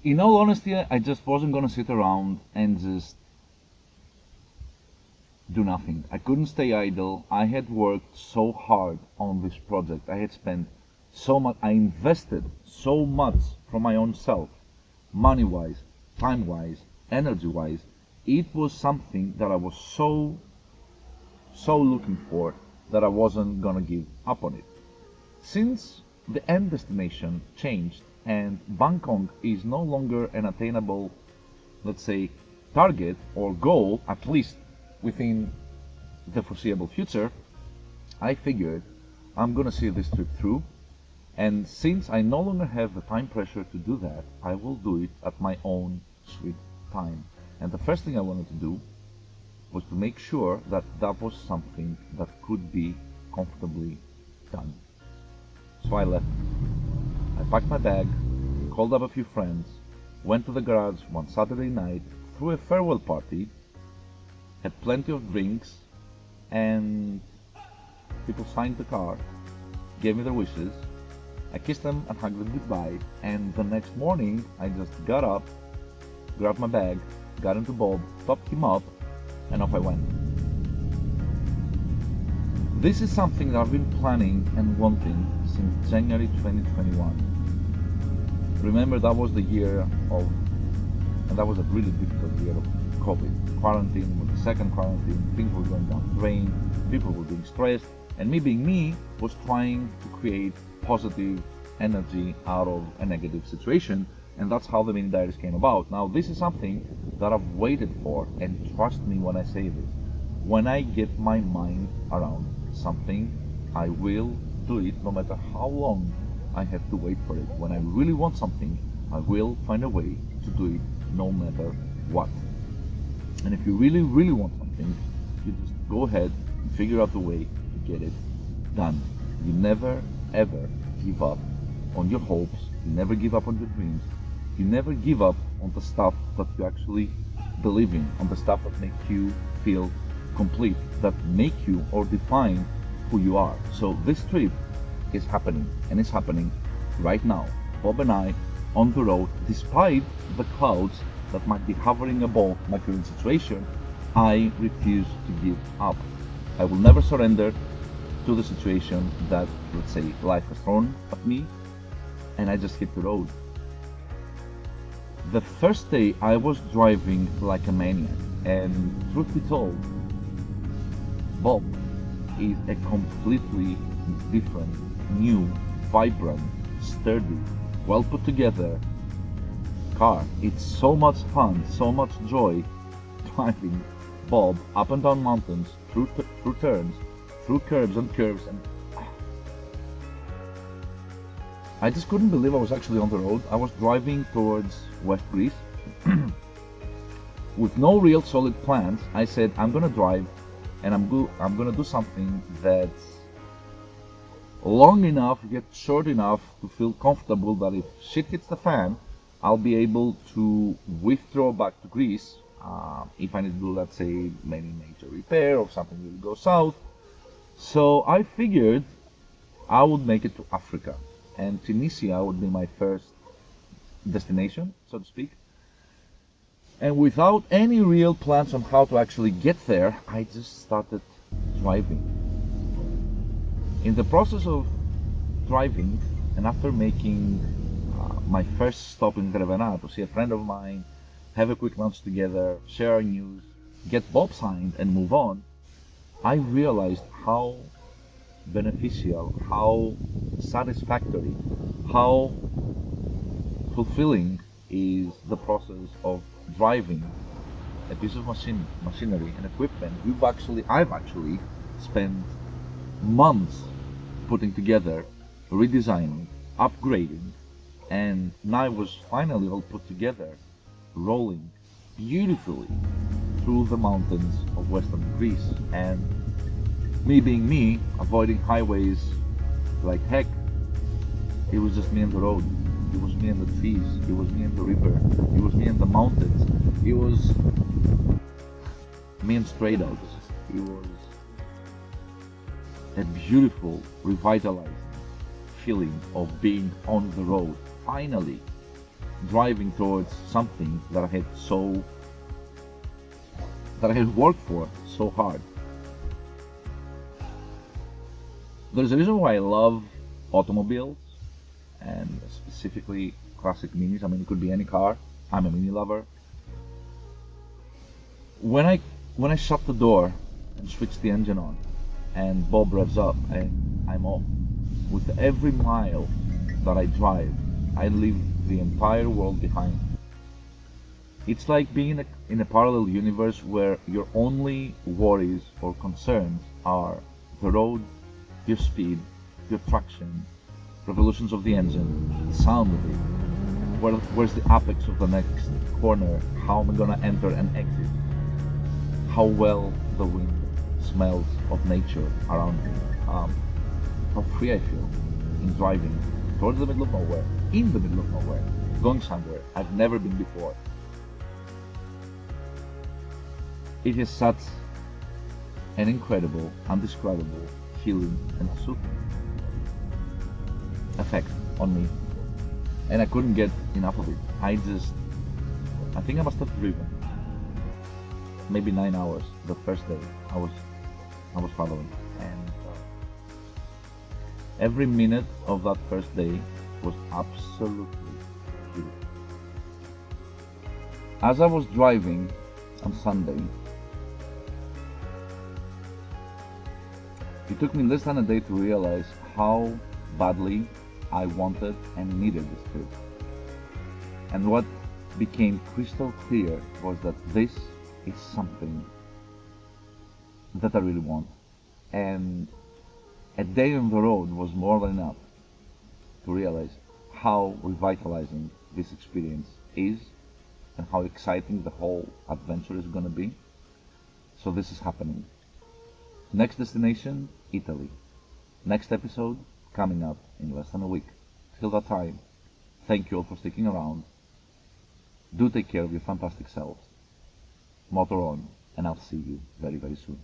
In all honesty, I just wasn't gonna sit around and just do nothing. I couldn't stay idle. I had worked so hard on this project. I had spent so much, I invested so much from my own self, money wise, time wise, energy wise. It was something that I was so looking for that I wasn't gonna give up on it. Since the end destination changed and Bangkok is no longer an attainable, let's say, target or goal, at least within the foreseeable future, I figured I'm gonna see this trip through. And since I no longer have the time pressure to do that, I will do it at my own sweet time. And the first thing I wanted to do was to make sure that that was something that could be comfortably done. So I left. I packed my bag, called up a few friends, went to the garage one Saturday night, threw a farewell party, had plenty of drinks, and people signed the car, gave me their wishes. I kissed them and hugged them goodbye, and the next morning I just got up, grabbed my bag, got into Bob, topped him up, and off I went. This is something that I've been planning and wanting since January 2021. Remember, that was the year of, and that was a really difficult year of COVID. Quarantine was the second quarantine, things were going down the drain, people were being stressed, and me being me was trying to create positive energy out of a negative situation, and that's how the mini diaries came about. Now, this is something that I've waited for, and trust me when I say this, when I get my mind around something, I will do it no matter how long I have to wait for it. When I really want something, I will find a way to do it no matter what. And if you really, really want something, you just go ahead and figure out the way to get it done. You never, ever give up on your hopes. You never give up on your dreams. You never give up on the stuff that you actually believe in, on the stuff that makes you feel complete, that make you or define who you are. So this trip is happening, and it's happening right now. Bob and I on the road, despite the clouds that might be hovering above my current situation, I refuse to give up. I will never surrender to the situation that, let's say, life has thrown at me, and I just hit the road. The first day I was driving like a maniac, and truth be told, Bob is a completely different, new, vibrant, sturdy, well put together car. It's so much fun, so much joy driving Bob up and down mountains, through turns, through curbs and curves, and I just couldn't believe I was actually on the road. I was driving towards West Greece with no real solid plans. I said, I'm gonna drive and I'm gonna do something that's long enough, yet short enough to feel comfortable that if shit hits the fan, I'll be able to withdraw back to Greece if I need to do, let's say, maybe major repair or something will go south. So I figured I would make it to Africa, and Tunisia would be my first destination, so to speak. And without any real plans on how to actually get there, I just started driving. In the process of driving, and after making my first stop in Grevena to see a friend of mine, have a quick lunch together, share our news, get Bob signed, and move on, I realized how beneficial, how satisfactory, how fulfilling is the process of driving a piece of machinery and equipment I've actually spent months putting together, redesigning, upgrading, and now it was finally all put together, rolling beautifully through the mountains of western Greece. And me being me, avoiding highways like heck, it was just me and the road. It was me and the trees. It was me and the river. It was me and the mountains. It was me and stray dogs. It was a beautiful, revitalizing feeling of being on the road. Finally driving towards something that I had worked for so hard. There's a reason why I love automobiles, and specifically classic minis. I mean, it could be any car. I'm a mini lover. When I shut the door and switch the engine on, and Bob revs up, and I'm off. With every mile that I drive, I leave the entire world behind. It's like being in a parallel universe where your only worries or concerns are the road, your speed, your traction, revolutions of the engine, the sound of it, where's the apex of the next corner, how am I gonna enter and exit, how well the wind smells of nature around me, how free I feel in driving towards the middle of nowhere, in the middle of nowhere, going somewhere I've never been before. It has such an incredible, undescribable healing and soothing effect on me, and I couldn't get enough of it. I think I must have driven maybe 9 hours the first day I was following, and every minute of that first day was absolutely beautiful. As I was driving on Sunday, it took me less than a day to realize how badly I wanted and needed this trip. And what became crystal clear was that this is something that I really want. And a day on the road was more than enough to realize how revitalizing this experience is and how exciting the whole adventure is going to be. So this is happening. Next destination, Italy. Next episode, coming up in less than a week. Till that time, thank you all for sticking around. Do take care of your fantastic selves. Motor on, and I'll see you very, very soon.